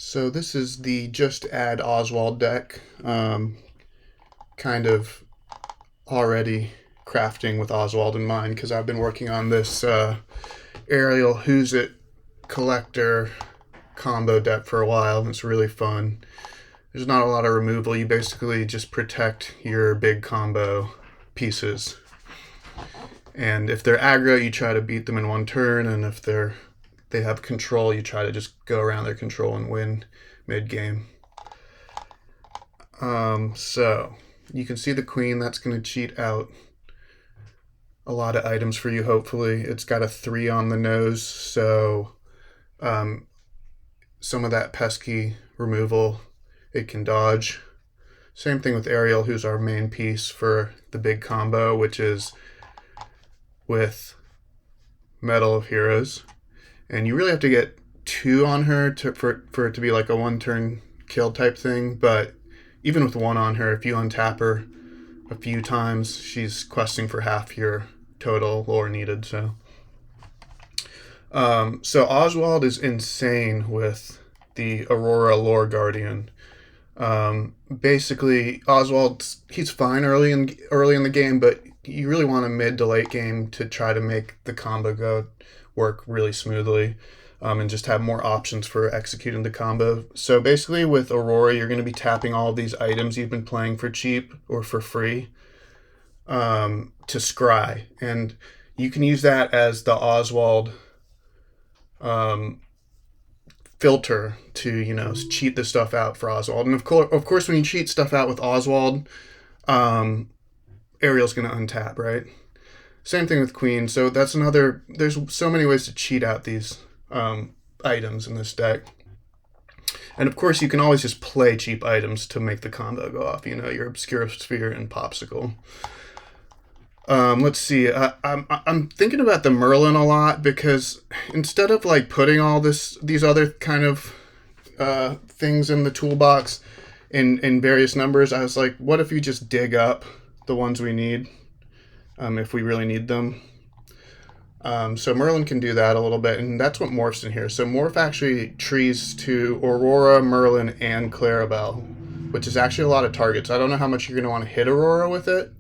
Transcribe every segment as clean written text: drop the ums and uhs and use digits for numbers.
So this is the Just Add Oswald deck. Kind of already crafting with Oswald in mind because I've been working on this Ariel Whoseit collector combo deck for a while, and it's really fun. There's not a lot of removal. You basically just protect your big combo pieces. And if they're aggro, you try to beat them in one turn, and if they have control, you try to just go around their control and win mid-game. So you can see the queen. That's going to cheat out a lot of items for you, hopefully. It's got a 3 on the nose, so some of that pesky removal it can dodge. Same thing with Ariel, who's our main piece for the big combo, which is with Medal of Heroes. And you really have to get 2 on her for it to be like a one-turn kill type thing. But even with 1 on her, if you untap her a few times, she's questing for half your total lore needed. So Oswald is insane with the Aurora Lore Guardian. Basically, Oswald, he's fine early in the game, but you really want a mid to late game to try to make the combo work really smoothly, and just have more options for executing the combo. So basically with Aurora, you're going to be tapping all of these items you've been playing for cheap or for free to scry, and you can use that as the Oswald filter to cheat the stuff out for Oswald. And of course when you cheat stuff out with Oswald, Ariel's going to untap, right? Same thing with Queen. So that's another. There's so many ways to cheat out these items in this deck. And of course, you can always just play cheap items to make the combo go off. Your Obscure Sphere and Popsicle. Let's see. I'm thinking about the Merlin a lot because instead of like putting all these other kind of things in the toolbox in various numbers, I was like, what if you just dig up the ones we need? If we really need them. So Merlin can do that a little bit, and that's what morphs in here. So morph actually trees to Aurora, Merlin, and Clarabelle, which is actually a lot of targets. I don't know how much you're going to want to hit Aurora with it,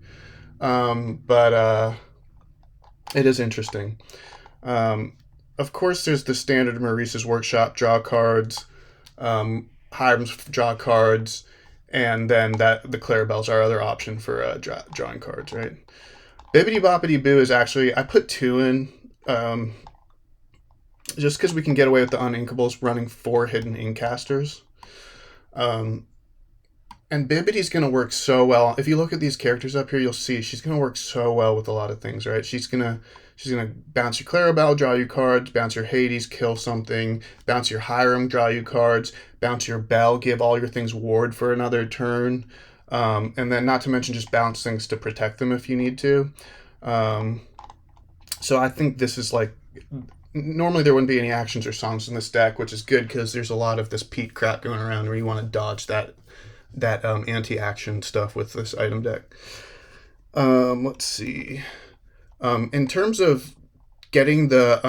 but it is interesting. Of course, there's the standard Maurice's Workshop draw cards, Hiram's draw cards, and then the Clarabelle's our other option for drawing cards, right? Bibbidi Boppity Boo is actually, I put 2 in, just because we can get away with the uninkables running 4 hidden Inkcasters. And Bibbidi's going to work so well. If you look at these characters up here, you'll see she's going to work so well with a lot of things, right? She's gonna bounce your Clarabelle, draw you cards, bounce your Hades, kill something, bounce your Hiram, draw you cards, bounce your Belle, give all your things ward for another turn. And then not to mention just bounce things to protect them if you need to. So I think this is like, normally there wouldn't be any actions or songs in this deck, which is good because there's a lot of this Pete crap going around where you want to dodge that anti-action stuff with this item deck. Let's see. In terms of getting the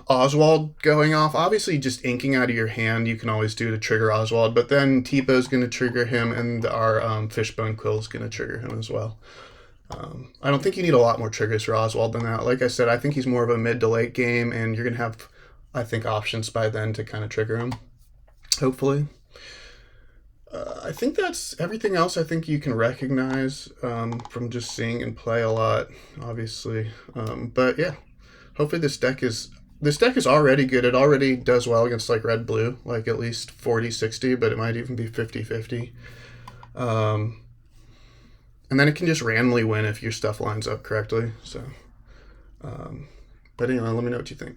Oswald going off, obviously just inking out of your hand you can always do to trigger Oswald, but then Tipo going to trigger him, and our Fishbone Quill is going to trigger him as well. I don't think you need a lot more triggers for Oswald than that. Like I said, I think he's more of a mid to late game, and you're going to have, I think, options by then to kind of trigger him, hopefully. I think that's everything else I think you can recognize from just seeing and play a lot, obviously. But yeah. Hopefully this deck is already good. It already does well against like red-blue, like at least 40-60, but it might even be 50-50. And then it can just randomly win if your stuff lines up correctly. So, but anyway, let me know what you think.